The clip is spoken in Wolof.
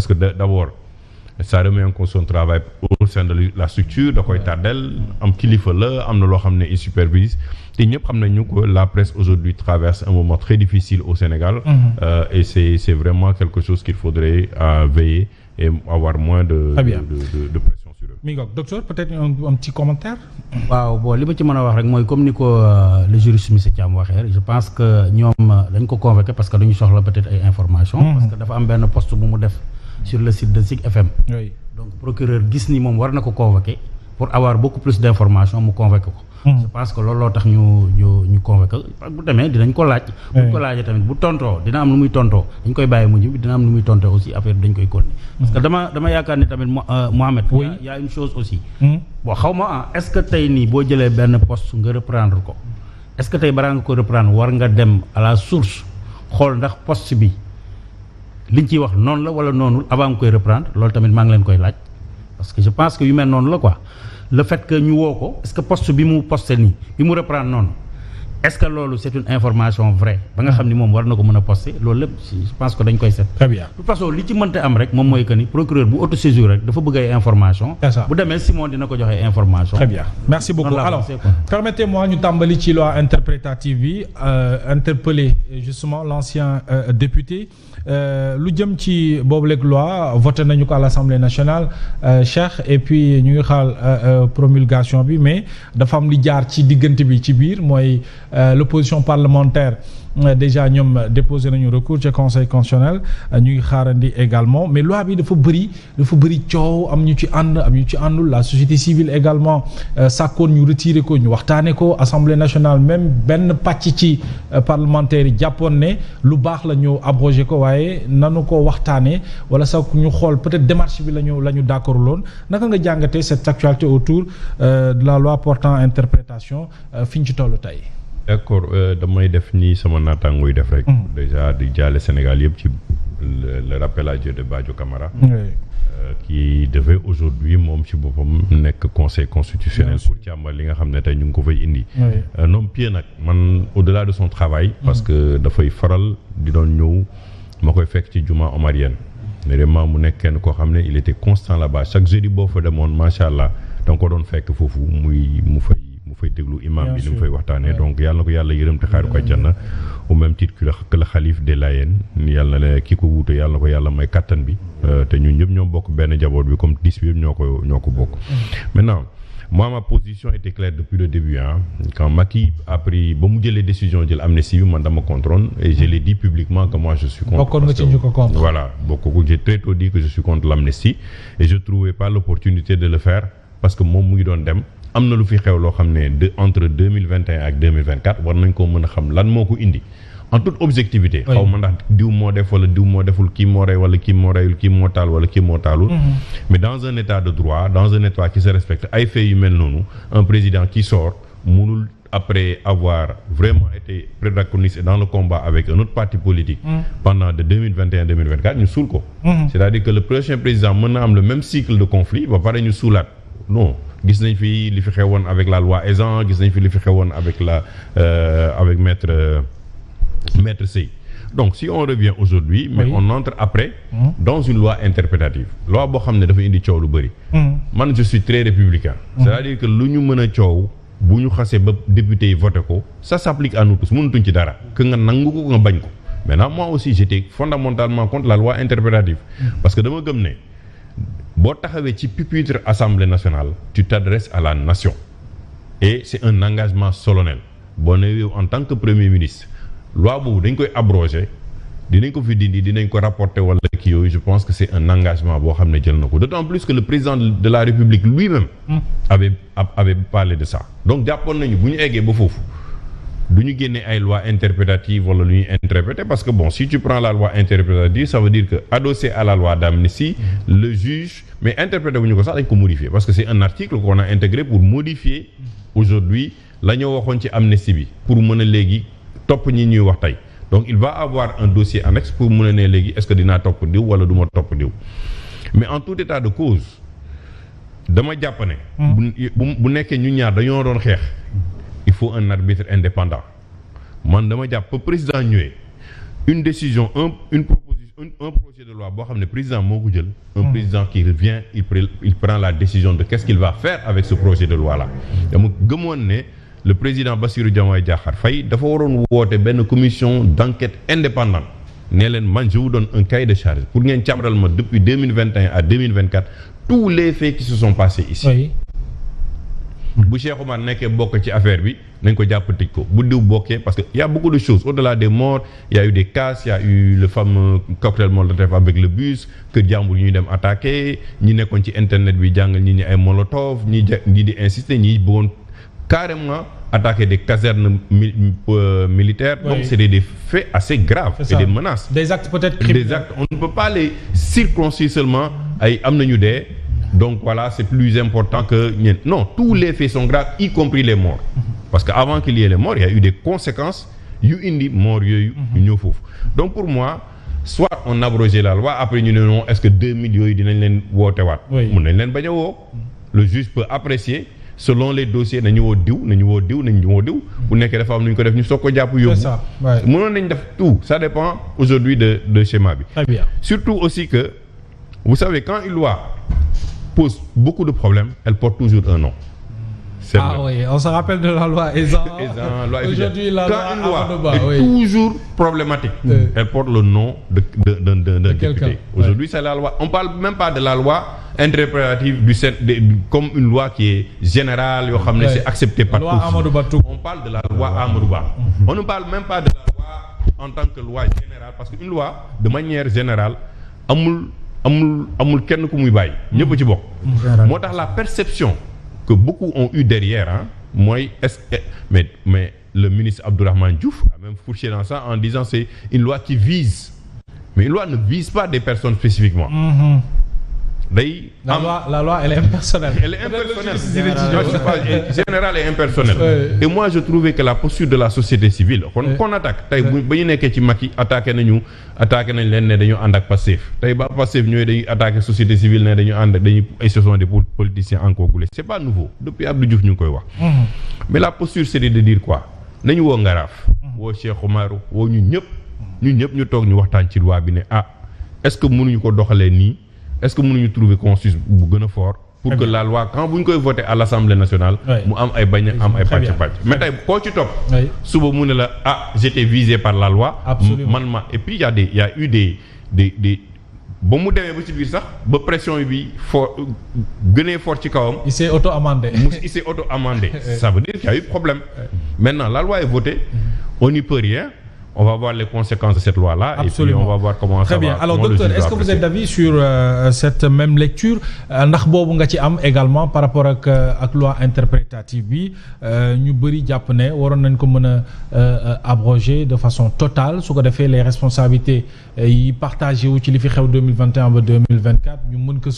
parce que d'abord ça remet en cause son travail au sein de la structure da koy tardel am kilifa la am na loo xam ne il supervise te ñëpp xam nañu que la presse aujourd'hui traverse un moment très difficile au Sénégal et c'est vraiment quelque chose qu'il faudrait veiller et avoir moins de pression sur eux. mi ngoog docteur peut-être un petit commentaire. waaw bon li ma ci mën a wax rek mooy comme ni ko le juriste monsieur Thiam waxee je pense que ñoom dañ ko convoqué parce que dañu soxla peut-être ay informations. parce que dafa am benn poste bu mu def sur le site de Zik FM. oui donc procureur gis ni moom war na ko convoqué pour avoir beaucoup plus d'informations mu convoqué ko. je pense que looloo tax ñu convoqué bu demee dinañ ko laaj. bu ñu ko laajee tamit bu tontoo dina am lu muy tontoo dañ koy bàyyi mujj bi dina am lu muy tontoo aussi affaire bi dañ koy continuer. parce que dama yaakaar ni tamit Mohamed. oui y a une chose aussi. bon xaw ma est-ce que tey nii boo jëlee benn poste nga reprendre ko est-ce que tey balaa nga ko reprendre war nga dem à la source xool ndax poste bi liñ ciy wax noonu la wala noonul avant nga koy reprendre loolu tamit maa ngi leen koy laaj parce que je pense que yu mel noonu la quoi. le fait que ñu woo ko est-ce que poste bi mu posté nii bi mu reprendre noonu est-ce que loolu c'est une information vraie ba nga xam ni moom war na ko mën a posté loolu lépp je pense que dañ koy seet. très bien de toute façon li ci mënta am rek moom mooy que ni procureur bu autosaisir rek dafa bëgg ay information c'est ça bu demee Simon dina ko joxe information. très bien merci beaucoup alors permettez-moi ñu tàmbali ci loi interprétative bi interpeller justement l'ancien député lu jëm ci boobu léegi loi voté nañu ko à l'Assemblée nationale Cheikh et puis ñu ngi xaal promulgation bi mais dafa am li jaar ci diggante bi ci biir mooy l'opposition parlementaire déjà ñoom déposé nañu recours ci conseil constitutionnel ñu ngi xaarandi également mais loi bi dafa bëri coow am ñu ci ànd am ñu ci àndul la société civile également sàkkoon ñu retiré ko ñu waxtaane ko assemblée nationale même benn pàcc ci parlementaires yi jàppoon ne lu baax la ñu abrogé ko waaye nanu ko waxtaanee wala sax ñu xool peut-être démarche bi la ñu d'accord loon naka nga jàngatee cette actualité autour de la loi portant interprétation fi ñu ci tollu tey. d'accord damay def ni sama naataango yi def rek. déjà di jaale Sénégal yëpp ci le rappel à Dieu de Badio Camara. qui devait aujourd'hui moom ci boppam nekk conseil constitutionnel pour càmbar li nga xam ne tey ñu ngi ko fay indi. un homme pieux nag man au-delà de son travail. parce que dafay faral di doon ñëw ma koy fekk ci juma omarienne. vraiment mu nekk kenn koo xam ne il était constant là-bas chaque jeudi boo fa demoon macha allah da nga ko doon fekk foofu mu fay déglu imam bi ni mu fay waxtaanee donc yàlla na ko yàlla yërëm te xaaru ko àjjana au même titre que le xalif des Layènes yàlla na ki ko wuute yàlla na ko yàlla may kattan bi te ñun ñëpp ñoo bokk benn jaboot bi comme dis bi ñoo ko bokk. Maintenant moi ma position était claire depuis le début quand Macky a pris ba mu jëlee décision jël amnistie bi man dama contrôle et je l'ai dit publiquement que moi je suis contre. bokkoon nga ci ñu ko contre. Voilà bokk j'ai très tôt dit que je suis contre l'amnistie et je trouvais pas l'opportunité de le faire parce que moom mu ngi doon dem. am na lu fi xew loo xam ne entre 2021 ak 2024 war nañ ko mën a xam lan moo ko indi en toute objectivité. xaw ma ndax diw moo def wala diw moo deful kii moo rey wala kii moo reyul kii moo taal wala kii moo taalul. mais dans un état de droit dans un état qui se respecte ay faits yu mel noonu un président qui sort mënul après avoir vraiment été protagoniste dans le combat avec un autre parti politique. pendant de 2021 2024 ñu suul ko. c'est-à-dire que le prochain président mën na am le même cycle de conflit ba pare ñu suulaat non. gis nañ fi li fi xewoon avec la loi Ezzan gis nañ fi li fi xewoon avec avec maître Sey donc si on revient aujourd'hui mais on entre après dans une loi interprétative loi boo xam ne dafa indi coow lu bëri man je suis très républicain c'est-à-dire que lu ñu mën a coow bu ñu xasee ba député yi voté ko ça s'applique à nous tous mënutuñ ci dara que nga nangu ko nga bañ ko maintenant moi aussi j'étais fondamentalement contre la loi interprétative parce que dama gëm ne boo taxawee ci pupitre Assemblée nationale tu t'adresses à la nation et c'est un engagement solennel boo ne yow en tant que premier ministre loi boobu dañ koy abroger dinañ ko fi dindi dinañ ko rapporter wala kii yooyu je pense que c'est un engagement boo xam ne jël na ko d'autant plus que le président de la République lui-même avait parlé de ça donc jàppoon nañu bu ñu eggee ba foofu du ñu génne ay loi interprétative wala lu ñuy interpréter parce que bon si tu prends la loi interprétative ça veut dire que adossé à la loi d'amnistie le juge mais interpréter wu ñu ko sax dañ ko modifier parce que c'est un article qu'on a intégré pour modifier aujourd'hui la ñu waxoon ci amnistie bi pour mën a léegi topp ñi ñuy wax tey donc il va avoir un dossier annexe pour mën a ne léegi est-ce que dinaa topp diw wala du ma topp diw mais en tout état de cause dama jàpp ne bu nekkee ñu ñaar dañoo doon xeex il faut un arbitre indépendant man dama jàpp président ñëwee une décision un projet de loi boo xam ne président moo ko jël. un président qui revient il prend la décision de qu'est-ce qu'il va faire avec ce projet de loi là. dama gëmoon ne le président Bassirou Diomaye Diakhar Faye dafa waroon woote benn commission d'enquête indépendante ne leen man je vous donne un cahier de charge pour ngeen càmbaral ma depuis 2021 à 2024 tous les faits qui se sont passés ici. Oui. bu Cheikh Oumar nekkee bokk ci affaire bi nañ ko jàpp tëj ko bu diw bokkee parce que y a beaucoup de choses au-delà des morts il y a eu des cas il y a eu le fameux cocktail Molotov avec le bus que jàmbur ñuy dem attaqué ñi nekkoon ci internet bi jàngal ñi ay Molotov ñi di insister ñi bëggoon carrément attaquer des casernes militaires. Oui. Donc c'est des faits assez graves. Et des menaces. Des actes peut-être criminels. Des actes, on ne peut pas les circonscrire seulement ay am nañu dee. Donc voilà, c'est plus important que ñen. Non, tous les faits sont graves, y compris les morts. Parce que avant qu'il y ait les morts, il y a eu des conséquences yu indi morts yooyu yu ñëw foofu. Donc pour moi, soit on abrogeait la loi après ñu ne non, est-ce que 2000 yooyu dinañ leen wootewaat. Mun nañ leen bañ a woo. Le juge peut apprécier selon les dossiers nañu woo diw. Bu nekkee dafa am nu ñu ko def ñu soog ko jàpp yóbbu. C'est ça. Mënoon nañ def tout. Ça dépend aujourd'hui de schéma bi. Très bien. Surtout aussi que vous savez quand une loi pose beaucoup de problèmes, elle porte toujours un nom. Oui, on se rappelle de la loi Ezzan. Aujourd'hui, la loi est toujours problématique. Elle porte le nom d'un député. Aujourd'hui, c'est la loi. On ne parle même pas de la loi interprétative comme une loi qui est générale, c'est accepté par tous. On parle de la loi Amadou Ba. On ne parle même pas de la loi en tant que loi générale, parce qu'une loi, de manière générale, amul kenn ku muy bàyyi ñëpp ci bokk. Moo tax la perception que beaucoup ont eu derrière mais le ministre Abdourahmane Diouf a même fourché dans ça en disant c'est une loi qui vise, mais une loi ne vise pas des personnes spécifiquement. La loi elle est impersonnelle. Elle est impersonnelle. Générale et impersonnelle. Et moi je trouvais que la posture de la société civile qu'on attaque tey ba ñu nekkee ci Macky attaqué nañ leen ne dañu ànd ak Pastef tey ba Pastef ñooy dañuy attaqué société civile ne dañu ànd ce sont des politiciens encagoulés. C'est pas nouveau depuis Abdou Diouf ñu ngi koy wax. Mais la posture c'est de dire quoi nañu woo Ngaraaf woo Cheikh Oumar woo ñun ñëpp ñu toog ñu waxtaan ci loi bi ne est-ce que mënuñu ko doxalee nii. Est-ce que mënuñu trouver consensus bu gën a fort pour que la loi quand bu ñu koy voter à l'Assemblée nationale mu am ay bañ am ay pàcc mais tey koo ci topp suba mu ne la j'étais visé par la loi man et puis il y a eu des ba mu demee ba ci biir sax ba pression bi fort gënee fort ci kawam il s'est auto-amendé ça veut dire qu'il y a eu problème. Maintenant la loi est votée, on n'y peut rien. On va voir les conséquences de cette loi-là. Absolument. Et puis on va voir comment ça va. Très bien. Alors docteur, est-ce que vous êtes d'avis sur cette même lecture ndax boobu nga ci am également par rapport ak loi interprétative bi ñu bëri jàpp ne waroon nañ ko mën a abroger de façon totale su ko defee les responsabilités yi partagé wu ci li fi xew 2021 ba 2024 ñu mën ko